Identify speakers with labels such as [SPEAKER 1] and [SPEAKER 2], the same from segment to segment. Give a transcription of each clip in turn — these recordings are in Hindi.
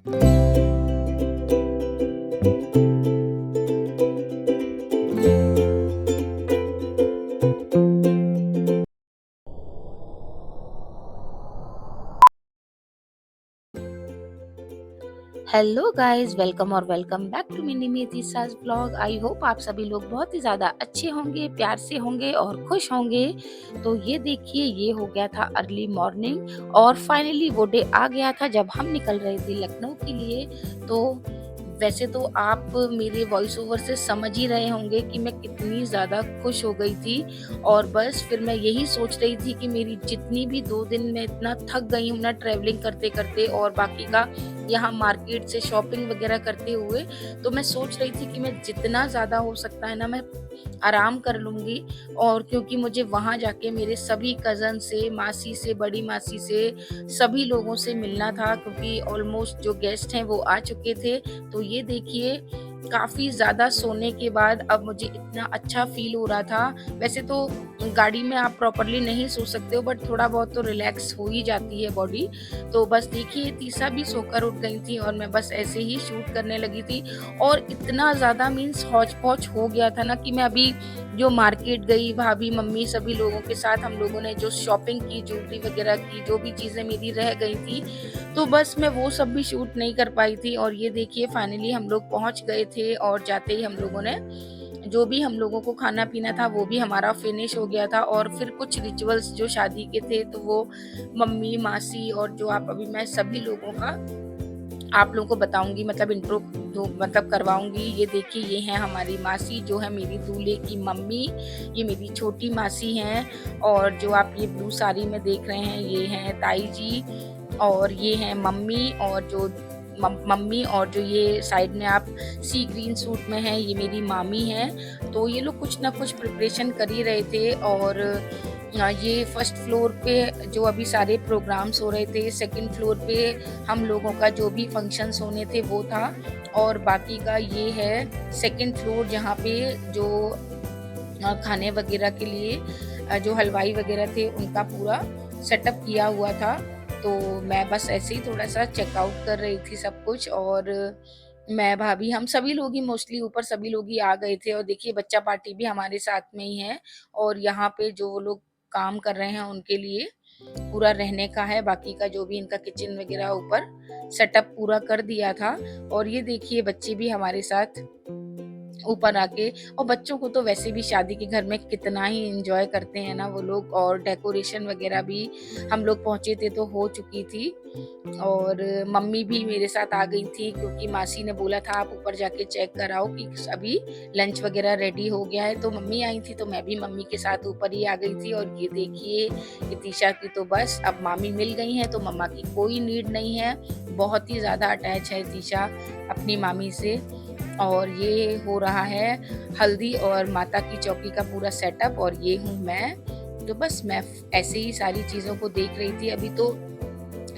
[SPEAKER 1] हेलो गाइस, वेलकम और वेलकम बैक टू मिनी मीतीसाज ब्लॉग। आई होप आप सभी लोग बहुत ही ज़्यादा अच्छे होंगे, प्यार से होंगे और खुश होंगे। तो ये देखिए, ये हो गया था अर्ली मॉर्निंग और फाइनली वो डे आ गया था जब हम निकल रहे थे लखनऊ के लिए। तो वैसे तो आप मेरे वॉइस ओवर से समझ ही रहे होंगे कि मैं कितनी ज़्यादा खुश हो गई थी। और बस फिर मैं यही सोच रही थी कि मेरी जितनी भी 2 दिन मैं इतना थक गई हूँ ना ट्रैवलिंग करते-करते और बाकी का यहाँ मार्केट से शॉपिंग वगैरह करते हुए, तो मैं सोच रही थी कि मैं जितना ज़्यादा हो सकता है ना मैं आराम कर लूँगी। और क्योंकि मुझे वहाँ जाके मेरे सभी कज़न से, मासी से, बड़ी मासी से, सभी लोगों से मिलना था क्योंकि ऑलमोस्ट जो गेस्ट हैं वो आ चुके थे। तो ये देखिए, काफ़ी ज़्यादा सोने के बाद अब मुझे इतना अच्छा फ़ील हो रहा था। वैसे तो गाड़ी में आप प्रॉपर्ली नहीं सो सकते हो बट थोड़ा बहुत तो रिलैक्स हो ही जाती है बॉडी। तो बस देखिए, तीसा भी सोकर उठ गई थी और मैं बस ऐसे ही शूट करने लगी थी। और इतना ज़्यादा मीन्स हौच-पौच हो गया था ना कि मैं अभी जो मार्केट गई, भाभी, मम्मी सभी लोगों के साथ हम लोगों ने जो शॉपिंग की, ज्वेलरी वगैरह की, जो भी चीज़ें मेरी रह गई थी, तो बस मैं वो सब भी शूट नहीं कर पाई थी। और ये देखिए, फाइनली हम लोग पहुँच गए थे और जाते ही हम लोगों ने जो भी हम लोगों को खाना-पीना था वो भी हमारा फिनिश हो गया था। और फिर कुछ रिचुअल्स जो शादी के थे तो वो मम्मी, मासी और जो आप अभी मैं सभी लोगों का आप लोगों को बताऊँगी, मतलब इंट्रो जो मतलब करवाऊँगी। ये देखिए, ये हैं हमारी मासी जो है मेरी दूल्हे की मम्मी, ये मेरी छोटी मासी हैं। और जो आप ये ब्लू साड़ी में देख रहे हैं ये हैं ताई जी। और ये हैं मम्मी, और जो मम्मी और जो ये साइड में आप सी ग्रीन सूट में हैं ये मेरी मामी हैं। तो ये लोग कुछ ना कुछ प्रिपरेशन कर ही रहे थे। और ये फर्स्ट फ्लोर पे जो अभी सारे प्रोग्राम्स हो रहे थे, सेकंड फ्लोर पे हम लोगों का जो भी फंक्शंस होने थे वो था। और बाकी का ये है सेकंड फ्लोर जहाँ पे जो खाने वगैरह के लिए जो हलवाई वगैरह थे उनका पूरा सेटअप किया हुआ था। तो मैं बस ऐसे ही थोड़ा-सा चेकआउट कर रही थी सब कुछ। और मैं, भाभी, हम सभी लोग ही मोस्टली ऊपर सभी लोग ही आ गए थे। और देखिए, बच्चा पार्टी भी हमारे साथ में ही है। और यहाँ पे जो लोग काम कर रहे हैं उनके लिए पूरा रहने का है, बाकी का जो भी इनका किचन वगैरह ऊपर सेटअप पूरा कर दिया था। और ये देखिए, बच्चे भी हमारे साथ ऊपर आके, और बच्चों को तो वैसे भी शादी के घर में कितना ही एन्जॉय करते हैं ना वो लोग। और डेकोरेशन वगैरह भी हम लोग पहुँचे थे तो हो चुकी थी। और मम्मी भी मेरे साथ आ गई थी क्योंकि मासी ने बोला था आप ऊपर जाके चेक कराओ कि अभी लंच वगैरह रेडी हो गया है। तो मम्मी आई थी तो मैं भी मम्मी के साथ ऊपर ही आ गई थी। और ये देखिए, इतिशा की तो बस अब मामी मिल गई हैं तो मम्मा की कोई नीड नहीं है। बहुत ही ज़्यादा अटैच है इतिशा अपनी मामी से। और ये हो रहा है हल्दी और माता की चौकी का पूरा सेटअप। और ये हूँ मैं। तो बस मैं ऐसे ही सारी चीज़ों को देख रही थी। अभी तो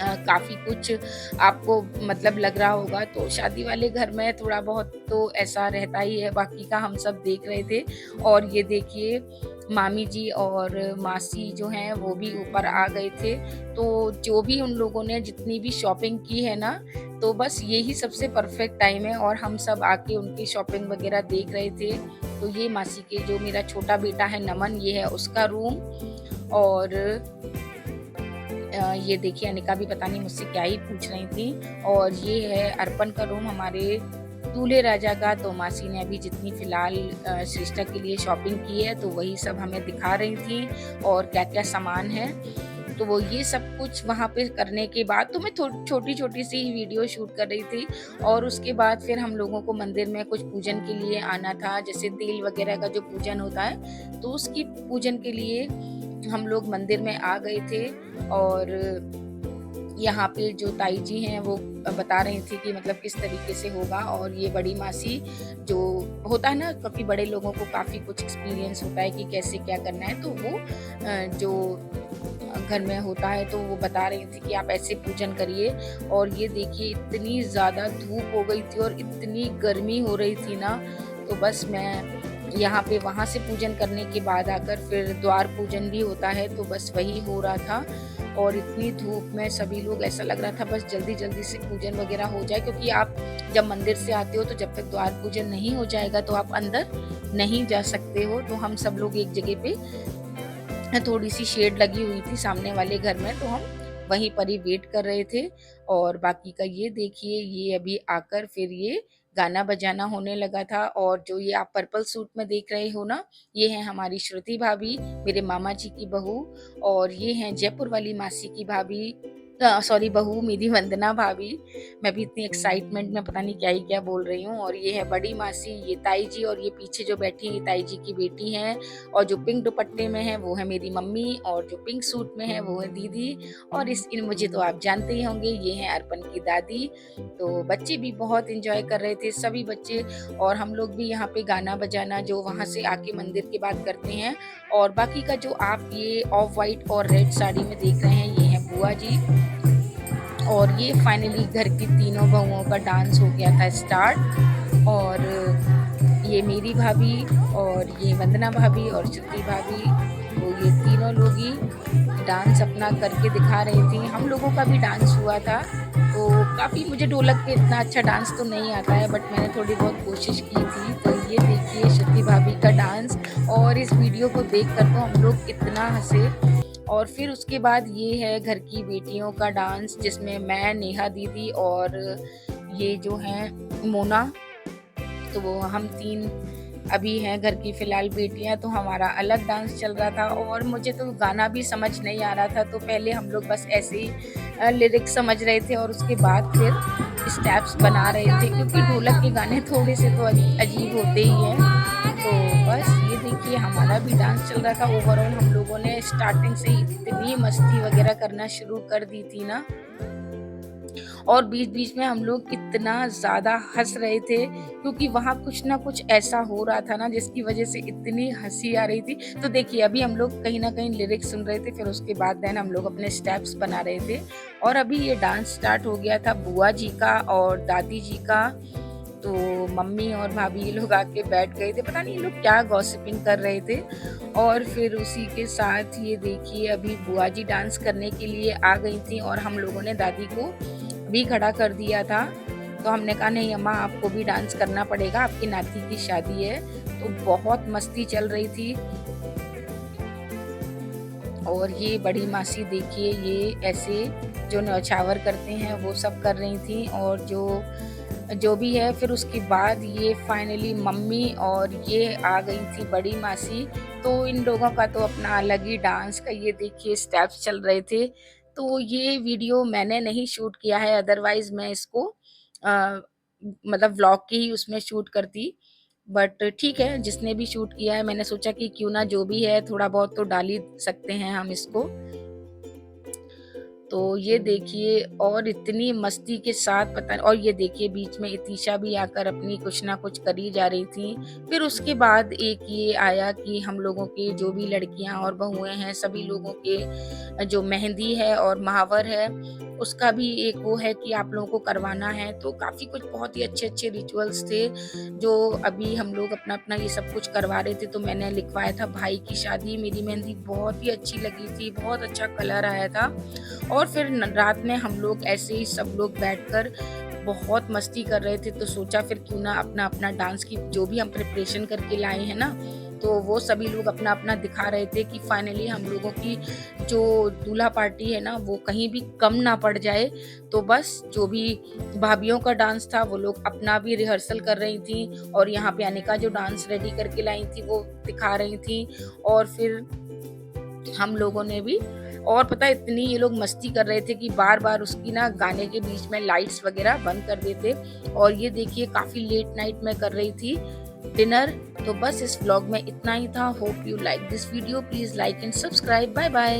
[SPEAKER 1] काफ़ी कुछ आपको मतलब लग रहा होगा, तो शादी वाले घर में थोड़ा बहुत तो ऐसा रहता ही है, बाकी का हम सब देख रहे थे। और ये देखिए, मामी जी और मासी जो हैं वो भी ऊपर आ गए थे। तो जो भी उन लोगों ने जितनी भी शॉपिंग की है ना, तो बस यही सबसे परफेक्ट टाइम है और हम सब आके उनकी शॉपिंग वगैरह देख रहे थे। तो ये मासी के जो मेरा छोटा बेटा है नमन, ये है उसका रूम। और ये देखिए, अनिका भी पता नहीं मुझसे क्या ही पूछ रही थी। और ये है अर्पण का रूम हमारे दूल्हे राजा का। तो मासी ने अभी जितनी फ़िलहाल श्रेष्ठा के लिए शॉपिंग की है तो वही सब हमें दिखा रही थी और क्या-क्या सामान है। तो वो ये सब कुछ वहाँ पे करने के बाद तो मैं छोटी-छोटी सी वीडियो शूट कर रही थी। और उसके बाद फिर हम लोगों को मंदिर में कुछ पूजन के लिए आना था, जैसे तेल वगैरह का जो पूजन होता है, तो उसकी पूजन के लिए हम लोग मंदिर में आ गए थे। और यहाँ पे जो ताई जी हैं वो बता रही थी कि मतलब किस तरीके से होगा। और ये बड़ी मासी, जो होता है ना, काफ़ी बड़े लोगों को काफ़ी कुछ एक्सपीरियंस होता है कि कैसे क्या करना है, तो वो जो घर में होता है तो वो बता रही थी कि आप ऐसे पूजन करिए। और ये देखिए, इतनी ज़्यादा धूप हो गई थी और इतनी गर्मी हो रही थी ना, तो बस मैं यहाँ पे वहाँ से पूजन करने के बाद आकर फिर द्वार पूजन भी होता है तो बस वही हो रहा था। और इतनी धूप में सभी लोग, ऐसा लग रहा था बस जल्दी-जल्दी से पूजन वगैरह हो जाए, क्योंकि आप जब मंदिर से आते हो तो जब तक द्वार पूजन नहीं हो जाएगा तो आप अंदर नहीं जा सकते हो। तो हम सब लोग एक जगह पे, थोड़ी-सी शेड लगी हुई थी सामने वाले घर में, तो हम वहीं पर ही वेट कर रहे थे। और बाकी का ये देखिए, ये अभी आकर फिर ये गाना बजाना होने लगा था। और जो ये आप पर्पल सूट में देख रहे हो ना, ये है हमारी श्रुति भाभी, मेरे मामा जी की बहू। और ये हैं जयपुर वाली मासी की भाभी, सॉरी बहू, मेरी वंदना भाभी। मैं भी इतनी एक्साइटमेंट में पता नहीं क्या ही क्या बोल रही हूँ। और ये है बड़ी मासी, ये ताई जी, और ये पीछे जो बैठी है ताई जी की बेटी हैं। और जो पिंक दुपट्टे में है वो है मेरी मम्मी, और जो पिंक सूट में है वो है दीदी। और इस इन मुझे तो आप जानते ही होंगे, ये हैं अर्पण की दादी। तो बच्चे भी बहुत एंजॉय कर रहे थे, सभी बच्चे। और हम लोग भी यहाँ पे गाना बजाना जो वहाँ से आके मंदिर के बाद करते हैं। और बाकी का जो आप ये ऑफ वाइट और रेड साड़ी में देख रहे हैं, ये है बुआ जी। और ये फाइनली घर की तीनों बहुओं का डांस हो गया था स्टार्ट। और ये मेरी भाभी, और ये वंदना भाभी, और श्रुति भाभी, तो ये तीनों लोग ही डांस अपना करके दिखा रही थी। हम लोगों का भी डांस हुआ था, तो काफ़ी, मुझे ढोलक पे इतना अच्छा डांस तो नहीं आता है, बट मैंने थोड़ी बहुत कोशिश की थी। तो ये देखिए श्रुति भाभी का डांस, और इस वीडियो को देखकर तो हम लोग इतना हँसे। और फिर उसके बाद ये है घर की बेटियों का डांस, जिसमें मैं, नेहा दीदी, और ये जो हैं मोना, तो वो हम 3 अभी हैं घर की फ़िलहाल बेटियाँ। तो हमारा अलग डांस चल रहा था, और मुझे तो गाना भी समझ नहीं आ रहा था, तो पहले हम लोग बस ऐसे ही लिरिक्स समझ रहे थे, और उसके बाद फिर स्टेप्स बना रहे थे, क्योंकि ढोलक के गाने थोड़े से तो अजीब होते ही हैं। तो बस ये देखिए, हमारा भी डांस चल रहा था। ओवरऑल हम लोगों ने स्टार्टिंग से ही इतनी मस्ती वगैरह करना शुरू कर दी थी ना, और बीच-बीच में हम लोग इतना ज़्यादा हँस रहे थे, क्योंकि वहाँ कुछ ना कुछ ऐसा हो रहा था ना, जिसकी वज़ह से इतनी हँसी आ रही थी। तो देखिए, अभी हम लोग कहीं न कहीं लिरिक्स सुन रहे थे, फिर उसके बाद देन हम लोग अपने स्टेप्स बना रहे थे। और अभी ये डांस स्टार्ट हो गया था बुआ जी का और दादी जी का। तो मम्मी और भाभी ये लोग आके बैठ गए थे, पता नहीं ये लोग क्या गॉसिपिंग कर रहे थे। और फिर उसी के साथ ये देखिए, अभी बुआ जी डांस करने के लिए आ गई थी, और हम लोगों ने दादी को भी खड़ा कर दिया था। तो हमने कहा नहीं अम्मा, आपको भी डांस करना पड़ेगा, आपकी नाती की शादी है। तो बहुत मस्ती चल रही थी। और ये बड़ी मासी देखिए, ये ऐसे जो न्यौछावर करते हैं वो सब कर रही थी, और जो भी है। फिर उसके बाद ये फाइनली मम्मी और ये आ गई थी बड़ी मासी। तो इन लोगों का तो अपना अलग ही डांस का ये देखिए स्टेप्स चल रहे थे। तो ये वीडियो मैंने नहीं शूट किया है, अदरवाइज़ मैं इसको अ, मतलब व्लॉग की ही उसमें शूट करती। बट ठीक है, जिसने भी शूट किया है, मैंने सोचा कि क्यों ना जो भी है थोड़ा बहुत तो डाल ही सकते हैं हम इसको। तो ये देखिए, और इतनी मस्ती के साथ पता, और ये देखिए बीच में इतिशा भी आकर अपनी कुछ ना कुछ करी जा रही थी। फिर उसके बाद एक ये आया कि हम लोगों के जो भी लड़कियां और बहुएं हैं, सभी लोगों के जो मेहंदी है और महावर है, उसका भी एक वो है कि आप लोगों को करवाना है। तो काफ़ी कुछ बहुत ही अच्छे-अच्छे रिचुअल्स थे, जो अभी हम लोग अपना-अपना ये सब कुछ करवा रहे थे। तो मैंने लिखवाया था भाई की शादी, मेरी मेहंदी बहुत ही अच्छी लगी थी, बहुत अच्छा कलर आया था। और फिर रात में हम लोग ऐसे ही सब लोग बैठकर बहुत मस्ती कर रहे थे। तो सोचा फिर क्यों ना अपना अपना डांस की जो भी हम प्रिपरेशन करके लाए हैं ना, तो वो सभी लोग अपना अपना दिखा रहे थे कि फाइनली हम लोगों की जो दूल्हा पार्टी है ना, वो कहीं भी कम ना पड़ जाए। तो बस जो भी भाभीियों का डांस था वो लोग अपना भी रिहर्सल कर रही थी, और यहाँ पे अनिका जो डांस रेडी करके लाई थी वो दिखा रही थी। और फिर हम लोगों ने भी, और पता है इतनी ये लोग मस्ती कर रहे थे कि बार-बार उसकी ना गाने के बीच में लाइट्स वगैरह बंद कर देते। और ये देखिए काफ़ी लेट नाइट में कर रही थी डिनर। तो बस इस व्लॉग में इतना ही था। Hope you like this video, please like and subscribe. Bye bye.